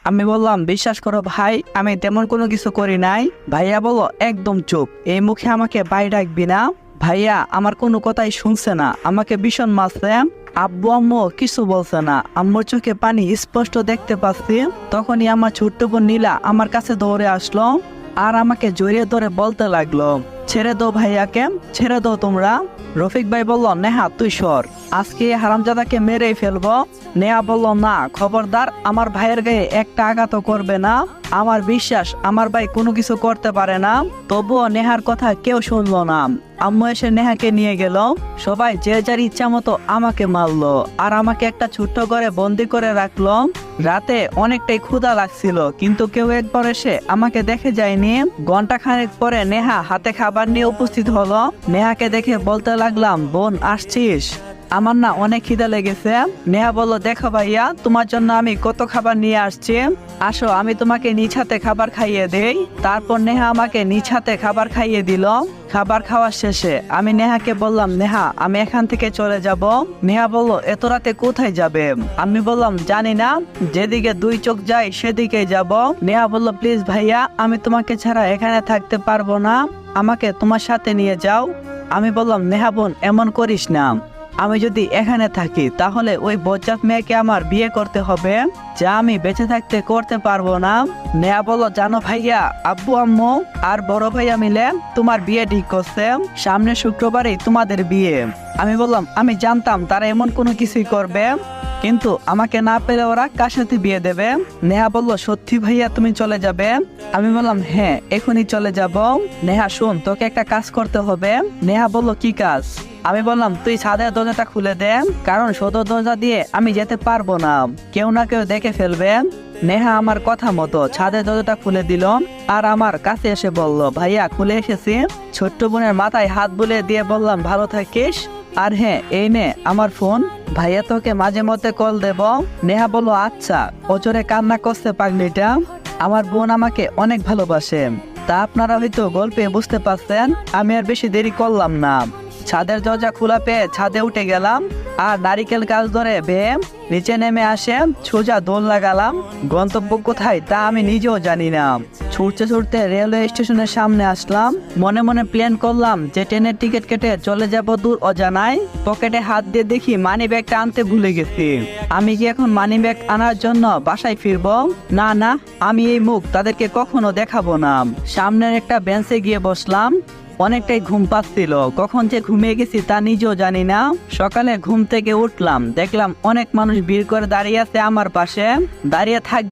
আমি বললাম, বিশ্বাস করো ভাই, আমি তেমন কোনো কিছু করি নাই। ভাইয়া বলল, একদম চুপ, এই মুখে আমাকে বাই ডাকবি না। ভাইয়া আমার কোনো কথাই শুনছে না, আমাকে ভীষণ মারছে। আব্বু আম্মু কিছু বলছে না, আম্মুর চোখে পানি স্পষ্ট দেখতে পাচ্ছি। তখনই আমার ছোট্ট বোন নীলা আমার কাছে দৌড়ে আসলো আর আমাকে জড়িয়ে ধরে বলতে লাগলো, ছেড়ে দাও ভাইয়াকে, ছেড়ে দাও তোমরা। রফিক ভাই বলল, নেহা তুই সর, আজকে এই হারামজাদাকে মেরেই ফেলবো। নেহা বলল, না খবরদার, আমার ভাইয়ের গায়ে একটা আঘাতও করবে না। আমার বিশ্বাস আমার ভাই কোনো কিছু করতে পারে না। তবুও নেহার কথা কেউ শুনলো না। আম্মু এসে নেহাকে নিয়ে গেল। সবাই যে যার ইচ্ছা মতো আমাকে মারলো আর আমাকে একটা ছোট্ট ঘরে বন্দি করে রাখলো। রাতে অনেকটাই ক্ষুধা লাগছিল, কিন্তু কেউ একবার এসে আমাকে দেখে যায়নি। ঘন্টা খানেক পরে নেহা হাতে খাবার নিয়ে উপস্থিত হলো। নেহাকে দেখে বলতে লাগলাম, বোন আসছিস? আমার না অনেক খিদা লেগেছে। নেহা বলল, দেখো ভাইয়া, তোমার জন্য আমি কত খাবার নিয়ে আসছি, আসো আমি তোমাকে নিজ হাতে খাবার খাইয়ে দেই। তারপর নেহা আমাকে নিজ হাতে খাবার খাইয়ে দিল। খাবার খাওয়ার শেষে আমি নেহাকে বললাম, নেহা আমি এখান থেকে চলে যাব। নেহা বলল, এত রাতে কোথায় যাবে? আমি বললাম, জানি না, যেদিকে দুই চোখ যায় সেদিকেই যাব। নেহা বলল, প্লিজ ভাইয়া, আমি তোমাকে ছাড়া এখানে থাকতে পারবো না, আমাকে তোমার সাথে নিয়ে যাও। আমি বললাম, নেহা বোন এমন করিস না, আমি যদি এখানে থাকি তাহলে ওই বজ্জাত মেয়েকে আমার বিয়ে করতে হবে, যা আমি বেঁচে থাকতে করতে পারবো না। নেহা বলল, জানো ভাইয়া, আব্বু আম্মু আর বড় ভাইয়া মিলে তোমার বিয়ে ঠিক করছে, সামনের শুক্রবারই তোমাদের বিয়ে। আমি বললাম, আমি জানতাম তারা এমন কোনো কিছুই করবে, কিন্তু আমাকে না পেলে ওরা কার সাথে বিয়ে দেবে। নেহা বলল, সত্যি ভাইয়া তুমি চলে যাবে? আমি বললাম, হ্যাঁ এখনই চলে যাব। নেহা শোন, তোকে একটা কাজ করতে হবে। নেহা বলল, কি কাজ? আমি বললাম, তুই ছাদের দরজাটা খুলে দে, কারণ সদর দরজা দিয়ে আমি যেতে পারবো না, কেউ না কেউ দেখে ফেলবে। নেহা আমার কথা মতো ছাদের দরজাটা খুলে দিল আর আমার কাছে এসে বলল, ভাইয়া খুলে এসেছি। ছোট্ট বোনের মাথায় হাত বুলিয়ে দিয়ে বললাম, ভালো থাকিস, আর হ্যাঁ এই নে আমার ফোন, ভাইয়া তোকে মাঝে মধ্যে কল দেব। নেহা বলল, আচ্ছা। ওচরে কান্না করছে পাগলিটা। আমার বোন আমাকে অনেক ভালোবাসে, তা আপনারা হয়তো গল্পে বুঝতে পারছেন। আমি আর বেশি দেরি করলাম না, ছাদের দরজা খোলা পেয়ে ছাদে উঠে গেলাম আর নারিকেল গাছ ধরে বেয়ে নিচে নেমে আসে সোজা দোল লাগালাম। গন্তব্য কোথায় তা আমি নিজেও জানি না। ছুটতে ছুটতে রেলওয়ে স্টেশনের সামনে আসলাম। মনে মনে প্ল্যান করলাম যে ট্রেনের টিকিট কেটে চলে যাব দূর অজানায়। পকেটে হাত দিয়ে দেখি মানি ব্যাগটা আনতে ভুলে গেছি। আমি কি এখন মানি ব্যাগ আনার জন্য বাসায় ফিরবো? না না, আমি এই মুখ তাদেরকে কখনো দেখাবো না। সামনের একটা বেঞ্চে গিয়ে বসলাম। অনেকটাই ঘুম পাচ্ছিল, কখন যে ঘুমিয়ে গেছি তা নিজেও জানি না। সকালে ঘুম থেকে উঠলাম, দেখলাম অনেক মানুষ ভিড় করে দাঁড়িয়ে আছে আমার পাশে। দাঁড়িয়ে থাক